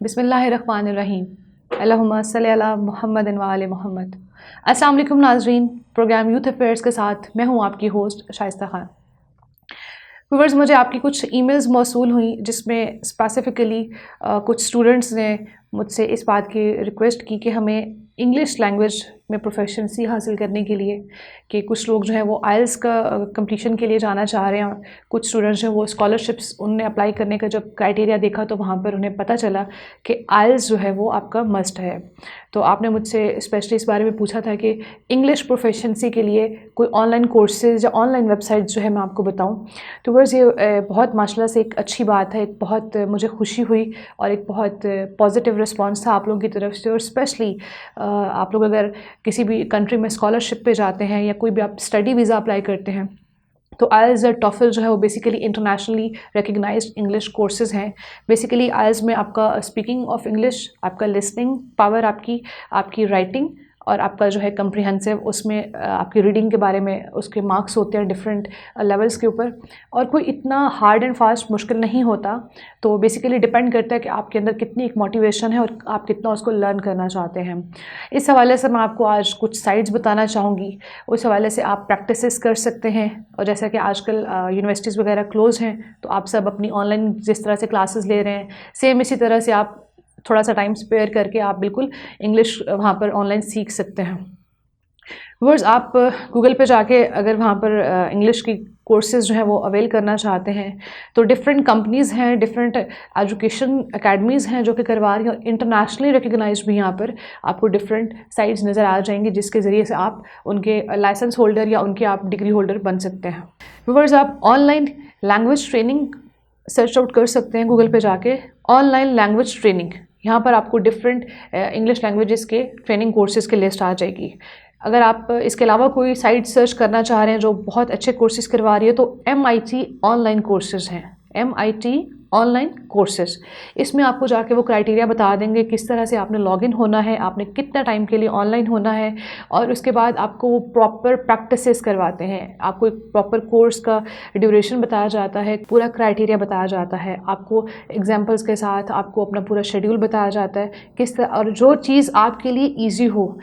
बिस्मिल्लाहिर्रहमानिर्रहीम। अल्लाहुम्मा सल्ली अला मुहम्मद व आले मोहम्मद। अस्सलाम वालेकुम नाज़रीन, प्रोग्राम यूथ अफेयर्स के साथ मैं हूँ आपकी होस्ट शाइस्ता खान। व्यूअर्स, मुझे आपकी कुछ ईमेल्स मौसूल हुई जिसमें स्पेसिफ़िकली कुछ स्टूडेंट्स ने मुझसे इस बात की रिक्वेस्ट की कि हमें इंग्लिश लैंग्वेज में प्रोफिशिएंसी हासिल करने के लिए कि कुछ लोग जो हैं वो आइल्स का कंप्लीशन के लिए जाना चाह रहे हैं। कुछ स्टूडेंट्स जो हैं वो स्कॉलरशिप्स उनने अप्लाई करने का जब क्राइटेरिया देखा तो वहाँ पर उन्हें पता चला कि आइल्स जो है वो आपका मस्ट है। तो आपने मुझसे स्पेशली इस बारे में पूछा था कि इंग्लिश प्रोफिशिएंसी के लिए कोई ऑनलाइन कोर्सेज़ या ऑनलाइन वेबसाइट जो है मैं आपको बताऊँ। तो वर्स ये बहुत माशाल्लाह से एक अच्छी बात है, एक बहुत मुझे खुशी हुई और एक बहुत पॉजिटिव रिस्पांस था आप लोगों की तरफ से। और स्पेशली आप लोग अगर किसी भी कंट्री में स्कॉलरशिप पे जाते हैं या कोई भी आप स्टडी वीज़ा अप्लाई करते हैं तो आइल्स और टॉफल जो है वो basically internationally recognised English courses हैं। बेसिकली आइल्स में आपका स्पीकिंग ऑफ इंग्लिश, आपका लिसनिंग पावर, आपकी राइटिंग और आपका जो है कम्प्रिहेंसिव, उसमें आपकी रीडिंग के बारे में उसके मार्क्स होते हैं डिफरेंट लेवल्स के ऊपर। और कोई इतना हार्ड एंड फास्ट मुश्किल नहीं होता। तो बेसिकली डिपेंड करता है कि आपके अंदर कितनी एक मोटिवेशन है और आप कितना उसको लर्न करना चाहते हैं। इस हवाले से मैं आपको आज कुछ साइट्स बताना चाहूँगी, उस हवाले से आप प्रैक्टिसेस कर सकते हैं। और जैसा कि आजकल यूनिवर्सिटीज़ वगैरह क्लोज़ हैं तो आप सब अपनी ऑनलाइन जिस तरह से क्लासेस ले रहे हैं, सेम इसी तरह से आप थोड़ा सा टाइम स्पेयर करके आप बिल्कुल इंग्लिश वहाँ पर ऑनलाइन सीख सकते हैं। वर्स, आप गूगल पे जाके अगर वहाँ पर इंग्लिश की कोर्सेज़ जो हैं वो अवेल करना चाहते हैं तो डिफरेंट कंपनीज़ हैं, डिफरेंट एजुकेशन अकेडमीज़ हैं जो कि करवा रही हैं और इंटरनेशनली रिकग्नाइज्ड भी यहाँ पर आपको डिफरेंट साइट्स नज़र आ जाएंगी जिसके ज़रिए से आप उनके लाइसेंस होल्डर या उनके आप डिग्री होल्डर बन सकते हैं। वर्स, आप online language training search out कर सकते हैं गूगल पे जाके। ऑनलाइन लैंग्वेज ट्रेनिंग, यहाँ पर आपको डिफरेंट इंग्लिश लैंग्वेजेस के ट्रेनिंग कोर्सेज़ की लिस्ट आ जाएगी। अगर आप इसके अलावा कोई साइट सर्च करना चाह रहे हैं जो बहुत अच्छे कोर्सेज करवा रही है तो MIT ऑनलाइन कोर्सेज़ हैं। MIT ऑनलाइन कोर्सेज़, इसमें आपको जाके वो क्राइटेरिया बता देंगे किस तरह से आपने लॉगिन होना है, आपने कितना टाइम के लिए ऑनलाइन होना है और उसके बाद आपको वो प्रॉपर प्रैक्टिसेस करवाते हैं। आपको एक प्रॉपर कोर्स का ड्यूरेशन बताया जाता है, पूरा क्राइटेरिया बताया जाता है, आपको एग्जांपल्स के साथ आपको अपना पूरा शेड्यूल बताया जाता है किस तरह, और जो चीज़ आपके लिए ईजी हो।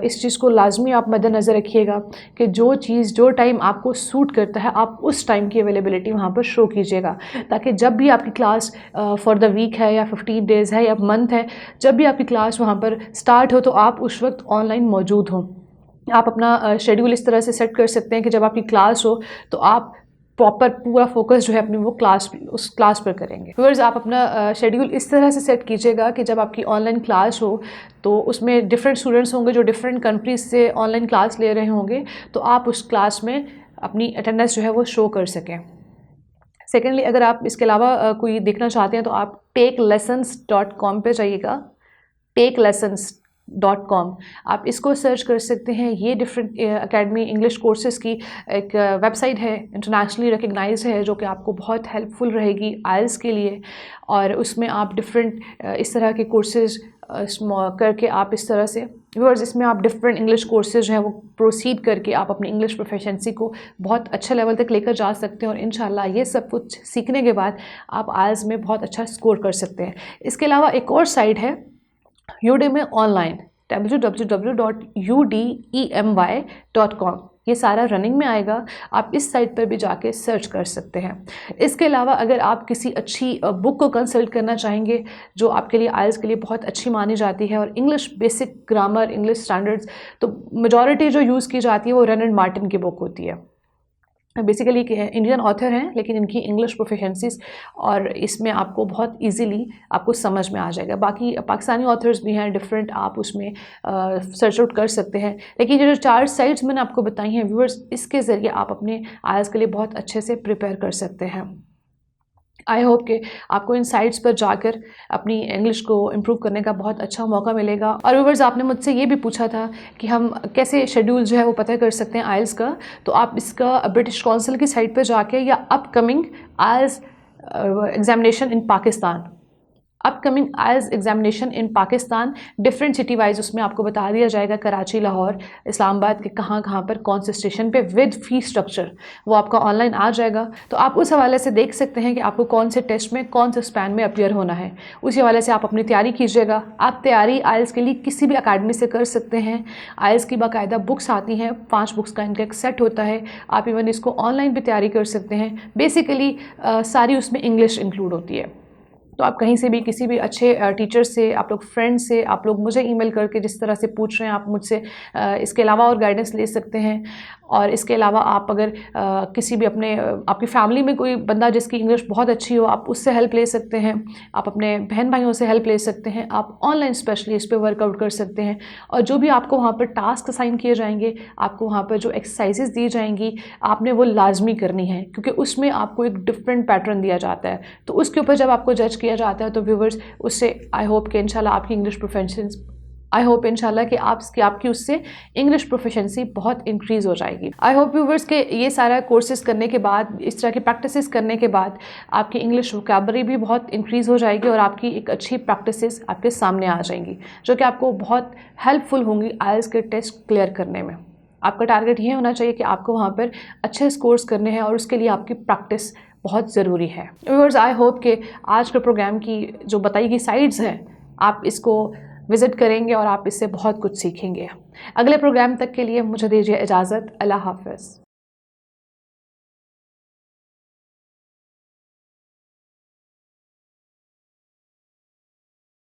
इस चीज़ को लाजमी आप मद्देनज़र रखिएगा कि जो चीज़ जो टाइम आपको सूट करता है आप उस टाइम की अवेलेबिलिटी वहाँ पर शो कीजिएगा, ताकि जब भी आपकी क्लास फॉर द वीक है या 15 डेज़ है या मंथ है, जब भी आपकी क्लास वहाँ पर स्टार्ट हो तो आप उस वक्त ऑनलाइन मौजूद हों। आप अपना शेड्यूल इस तरह से सेट कर सकते हैं कि जब आपकी क्लास हो तो आप प्रॉपर पूरा फोकस जो है अपनी वो उस क्लास पर करेंगे। व्यूअर्स, आप अपना शेड्यूल इस तरह से सेट कीजिएगा कि जब आपकी ऑनलाइन क्लास हो तो उसमें डिफरेंट स्टूडेंट्स होंगे जो डिफरेंट कंट्रीज से ऑनलाइन क्लास ले रहे होंगे, तो आप उस क्लास में अपनी अटेंडेंस जो है वो शो कर सकें। सेकेंडली, अगर आप इसके अलावा कोई देखना चाहते हैं तो आप takelessons.com पे जाइएगा। takelessons.com, आप इसको सर्च कर सकते हैं। ये डिफरेंट एकेडमी इंग्लिश कोर्सेज़ की एक वेबसाइट है, इंटरनेशनली रिकग्नाइज है, जो कि आपको बहुत हेल्पफुल रहेगी आइल्स के लिए। और उसमें आप डिफरेंट इस तरह के कोर्सेज़ करके आप इस तरह से व्यूअर्स, इसमें आप डिफरेंट इंग्लिश कोर्सेज जो हैं वो प्रोसीड करके आप अपनी इंग्लिश प्रोफिशिएंसी को बहुत अच्छे लेवल तक लेकर जा सकते हैं और इंशाल्लाह ये सब कुछ सीखने के बाद आप आइल्स में बहुत अच्छा स्कोर कर सकते हैं। इसके अलावा एक और साइट है यूडेमी ऑनलाइन, www.udemy.com। ये सारा रनिंग में आएगा, आप इस साइट पर भी जाके सर्च कर सकते हैं। इसके अलावा अगर आप किसी अच्छी बुक को कंसल्ट करना चाहेंगे जो आपके लिए आइल्स के लिए बहुत अच्छी मानी जाती है और English basic grammar, English standards, तो मेजॉरिटी जो यूज़ की जाती है वो रन एंड मार्टिन की बुक होती है। बेसिकली इंडियन ऑथर हैं लेकिन इनकी इंग्लिश प्रोफिशिएंसीज और इसमें आपको बहुत इजीली आपको समझ में आ जाएगा। बाकी पाकिस्तानी ऑथर्स भी हैं डिफरेंट, आप उसमें सर्च आउट कर सकते हैं। लेकिन ये जो 4 साइट्स मैंने आपको बताई हैं व्यूअर्स, इसके ज़रिए आप अपने आइल्स के लिए बहुत अच्छे से प्रिपेयर कर सकते हैं। आई होप कि आपको इन साइट्स पर जाकर अपनी इंग्लिश को इम्प्रूव करने का बहुत अच्छा मौका मिलेगा। और व्यूअर्स, आपने मुझसे ये भी पूछा था कि हम कैसे शेड्यूल जो है वो पता कर सकते हैं आइल्स का, तो आप इसका ब्रिटिश काउंसिल की साइट पर जाके या upcoming IELTS examination in Pakistan, upcoming IELTS examination in Pakistan, different city wise उसमें आपको बता दिया जाएगा, कराची, लाहौर, इस्लामाबाद के कहाँ कहाँ पर कौन से स्टेशन पे, विद फी स्ट्रक्चर वो आपका ऑनलाइन आ जाएगा। तो आप उस हवाले से देख सकते हैं कि आपको कौन से टेस्ट में कौन से स्पैन में अपीयर होना है, उसी हवाले से आप अपनी तैयारी कीजिएगा। आप तैयारी आइल्स के लिए किसी भी अकेडमी से कर सकते हैं। आइल्स की बाकायदा बुक्स आती हैं, 5 बुक्स का इनका एक सेट होता है। आप इवन इसको ऑनलाइन भी तैयारी कर सकते हैं। बेसिकली सारी उसमें इंग्लिश इंक्लूड होती है। तो आप कहीं से भी, किसी भी अच्छे टीचर से, आप लोग फ्रेंड से, आप लोग मुझे ईमेल करके जिस तरह से पूछ रहे हैं आप मुझसे इसके अलावा और गाइडेंस ले सकते हैं। और इसके अलावा आप अगर किसी भी आपकी फैमिली में कोई बंदा जिसकी इंग्लिश बहुत अच्छी हो, आप उससे हेल्प ले सकते हैं। आप अपने बहन भाइयों से हेल्प ले सकते हैं। आप ऑनलाइन स्पेशली इस पर वर्कआउट कर सकते हैं। और जो भी आपको वहाँ पर टास्क असाइन किए जाएंगे, आपको वहाँ पर जो एक्सरसाइजेज दी जाएंगी, आपने वो लाजमी करनी है, क्योंकि उसमें आपको एक डिफरेंट पैटर्न दिया जाता है। तो उसके ऊपर जब आपको जज किया जाता है तो व्यूवर्स उससे आई होप कि इंशाल्लाह आपकी इंग्लिश प्रोफेशंस, आई होप इंशाल्लाह कि आपकी उससे इंग्लिश प्रोफिशेंसी बहुत इंक्रीज़ हो जाएगी। आई होप व्यूवर्स के ये सारा कोर्सेज करने के बाद, इस तरह की प्रैक्टिसेस करने के बाद आपकी इंग्लिश वोकैबुलरी भी बहुत इंक्रीज़ हो जाएगी और आपकी एक अच्छी प्रैक्टिसेस आपके सामने आ जाएंगी, जो कि आपको बहुत हेल्पफुल होंगी आइल्स के टेस्ट क्लियर करने में। आपका टारगेट ये होना चाहिए कि आपको वहाँ पर अच्छे स्कोर्स करने हैं और उसके लिए आपकी प्रैक्टिस बहुत ज़रूरी है। व्यूअर्स, आई होप कि आज के प्रोग्राम की जो बताई गई साइट्स हैं, आप इसको विज़िट करेंगे और आप इससे बहुत कुछ सीखेंगे। अगले प्रोग्राम तक के लिए मुझे दीजिए इजाज़त। अल्लाह हाफ़िज़।